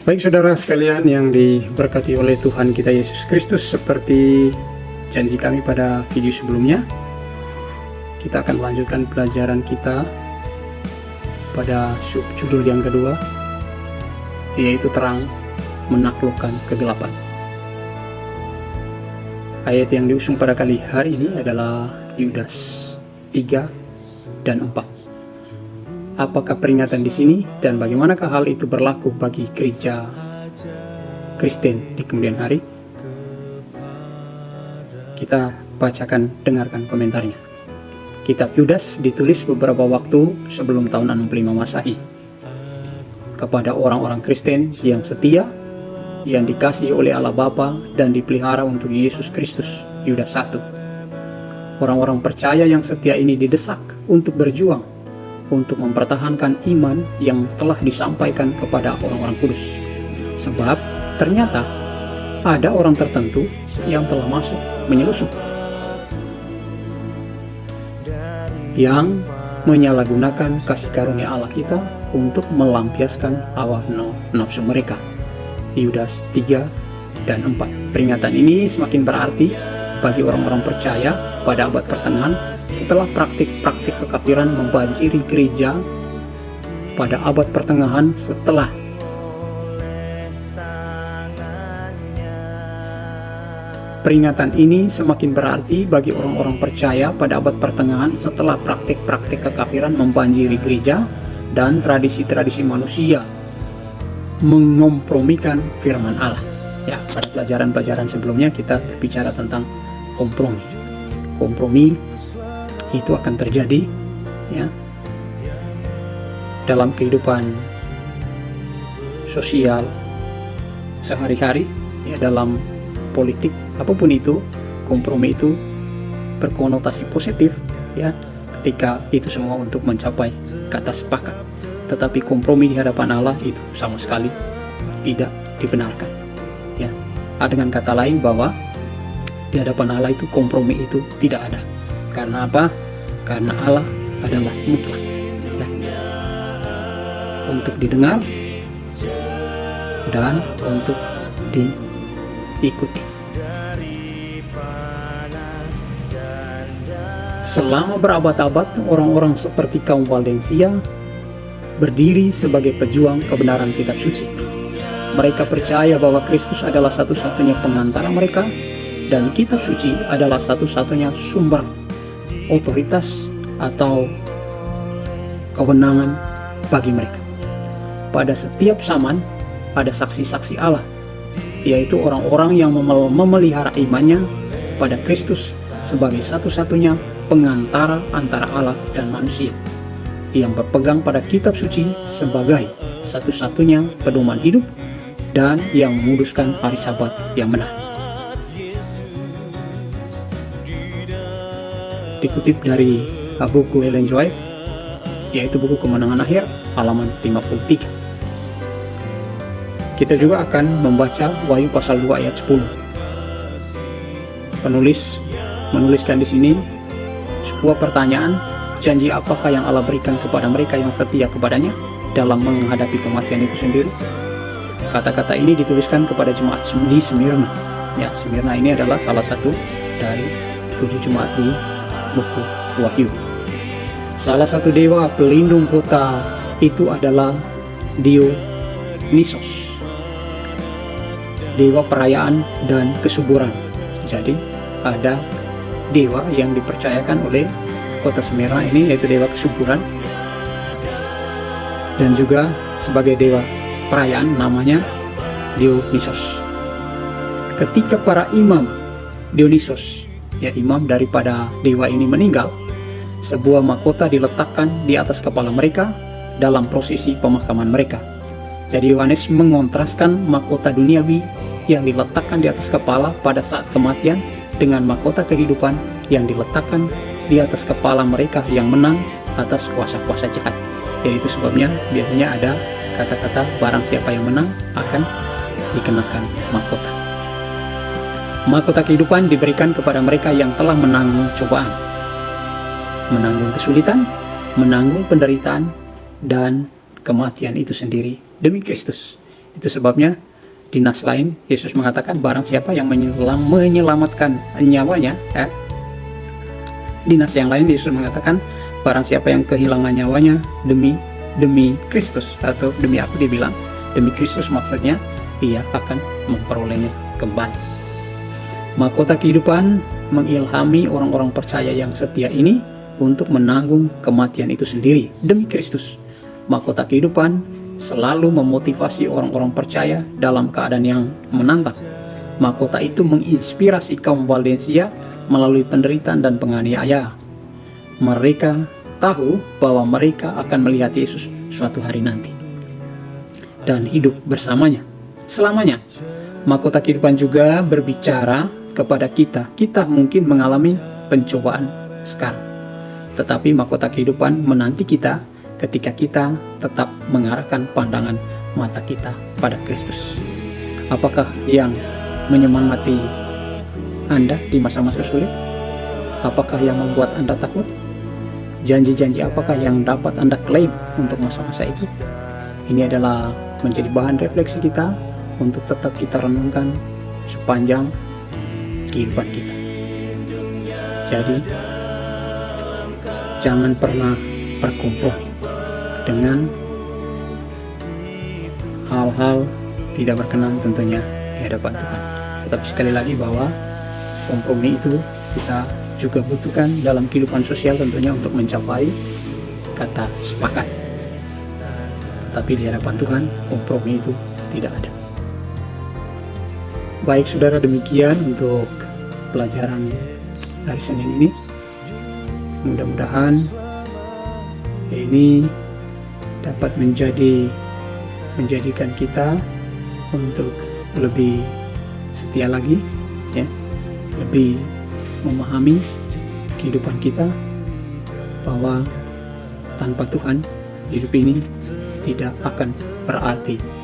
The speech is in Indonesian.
Baik saudara sekalian yang diberkati oleh Tuhan kita Yesus Kristus, seperti janji kami pada video sebelumnya, kita akan melanjutkan pelajaran kita pada subjudul yang kedua, yaitu terang menaklukkan kegelapan. Ayat yang diusung pada kali hari ini adalah Yudas 3 dan 4. Apakah peringatan di sini dan bagaimanakah hal itu berlaku bagi gereja Kristen di kemudian hari? Kita bacakan, dengarkan komentarnya. Kitab Yudas ditulis beberapa waktu sebelum tahun 65 Masehi kepada orang-orang Kristen yang setia, yang dikasihi oleh Allah Bapa dan dipelihara untuk Yesus Kristus. Yudas 1. Orang-orang percaya yang setia ini didesak untuk berjuang untuk mempertahankan iman yang telah disampaikan kepada orang-orang kudus. Sebab ternyata ada orang tertentu yang telah masuk menyelusup, yang menyalahgunakan kasih karunia Allah kita untuk melampiaskan hawa nafsu mereka. Yudas 3 dan 4. Peringatan ini semakin berarti bagi orang-orang percaya pada abad pertengahan setelah praktik-praktik kekafiran membanjiri gereja pada abad pertengahan. Peringatan ini semakin berarti bagi orang-orang percaya pada abad pertengahan setelah praktik-praktik kekafiran membanjiri gereja dan tradisi-tradisi manusia mengompromikan firman Allah. Ya, pada pelajaran-pelajaran sebelumnya kita berbicara tentang kompromi. Kompromi itu akan terjadi ya dalam kehidupan sosial sehari-hari, ya, dalam politik apapun itu. Kompromi itu berkonotasi positif, ya, ketika itu semua untuk mencapai kata sepakat. Tetapi kompromi di hadapan Allah itu sama sekali tidak dibenarkan, ya. Dengan kata lain, bahwa di hadapan Allah itu kompromi itu tidak ada. Karena apa? Karena Allah adalah mutlak, ya, untuk didengar dan untuk diikuti. Selama berabad-abad, orang-orang seperti kaum Waldensia berdiri sebagai pejuang kebenaran kitab suci. Mereka percaya bahwa Kristus adalah satu-satunya pengantara mereka, dan kitab suci adalah satu-satunya sumber otoritas atau kewenangan bagi mereka. Pada setiap zaman ada saksi-saksi Allah, yaitu orang-orang yang memelihara imannya pada Kristus sebagai satu-satunya pengantara antara Allah dan manusia, yang berpegang pada kitab suci sebagai satu-satunya pedoman hidup dan yang memuduskan hari Sabat yang benar. Dikutip dari buku Ellen G. White, yaitu buku Kemenangan Akhir, halaman 53. Kita juga akan membaca Wahyu pasal 2 ayat 10. Penulis menuliskan di sini sebuah pertanyaan, janji apakah yang Allah berikan kepada mereka yang setia kepadanya dalam menghadapi kematian itu sendiri. Kata-kata ini dituliskan kepada jemaat di Smyrna. Ya, Smyrna ini adalah salah satu dari 7 jemaat di buku Wahyu. Salah satu dewa pelindung kota itu adalah Dionysos, dewa perayaan dan kesuburan. Jadi ada dewa yang dipercayakan oleh kota Smyrna ini, yaitu dewa kesuburan, dan juga sebagai dewa perayaan namanya Dionysos. Ketika para imam Dionysos, ya, imam daripada dewa ini meninggal, sebuah mahkota diletakkan di atas kepala mereka dalam prosesi pemakaman mereka. Jadi Yohanes mengontraskan mahkota duniawi yang diletakkan di atas kepala pada saat kematian dengan mahkota kehidupan yang diletakkan di atas kepala mereka yang menang atas kuasa-kuasa jahat. Jadi itu sebabnya biasanya ada kata-kata barang siapa yang menang akan dikenakan mahkota. Mahkota kehidupan diberikan kepada mereka yang telah menanggung cobaan, menanggung kesulitan, menanggung penderitaan, dan kematian itu sendiri demi Kristus. Itu sebabnya di nas lain Yesus mengatakan barang siapa yang menyelamatkan nyawanya, di nas yang lain Yesus mengatakan barang siapa yang kehilangan nyawanya demi Kristus, atau demi apa dia bilang, demi Kristus maksudnya, ia akan memperolehnya kembali. Mahkota kehidupan mengilhami orang-orang percaya yang setia ini untuk menanggung kematian itu sendiri demi Kristus. Mahkota kehidupan selalu memotivasi orang-orang percaya dalam keadaan yang menantang. Mahkota itu menginspirasi kaum Waldensia melalui penderitaan dan penganiayaan. Mereka tahu bahwa mereka akan melihat Yesus suatu hari nanti dan hidup bersamanya selamanya. Mahkota kehidupan juga berbicara kepada kita. Kita mungkin mengalami pencobaan sekarang, tetapi mahkota kehidupan menanti kita ketika kita tetap mengarahkan pandangan mata kita pada Kristus. Apakah yang menyemangati Anda di masa-masa sulit? Apakah yang membuat Anda takut? Janji-janji apakah yang dapat Anda klaim untuk masa-masa itu? Ini adalah menjadi bahan refleksi kita untuk tetap kita renungkan sepanjang kehidupan kita. Jadi, jangan pernah berkompromi dengan hal-hal tidak berkenan tentunya di hadapan Tuhan. Tetapi sekali lagi bahwa kompromi itu kita juga butuhkan dalam kehidupan sosial tentunya untuk mencapai kata sepakat. Tetapi di hadapan Tuhan kompromi itu tidak ada. Baik saudara, demikian untuk pelajaran hari Senin ini. Mudah-mudahan ini dapat menjadikan kita untuk lebih setia lagi, ya, lebih memahami kehidupan kita bahwa tanpa Tuhan hidup ini tidak akan berarti.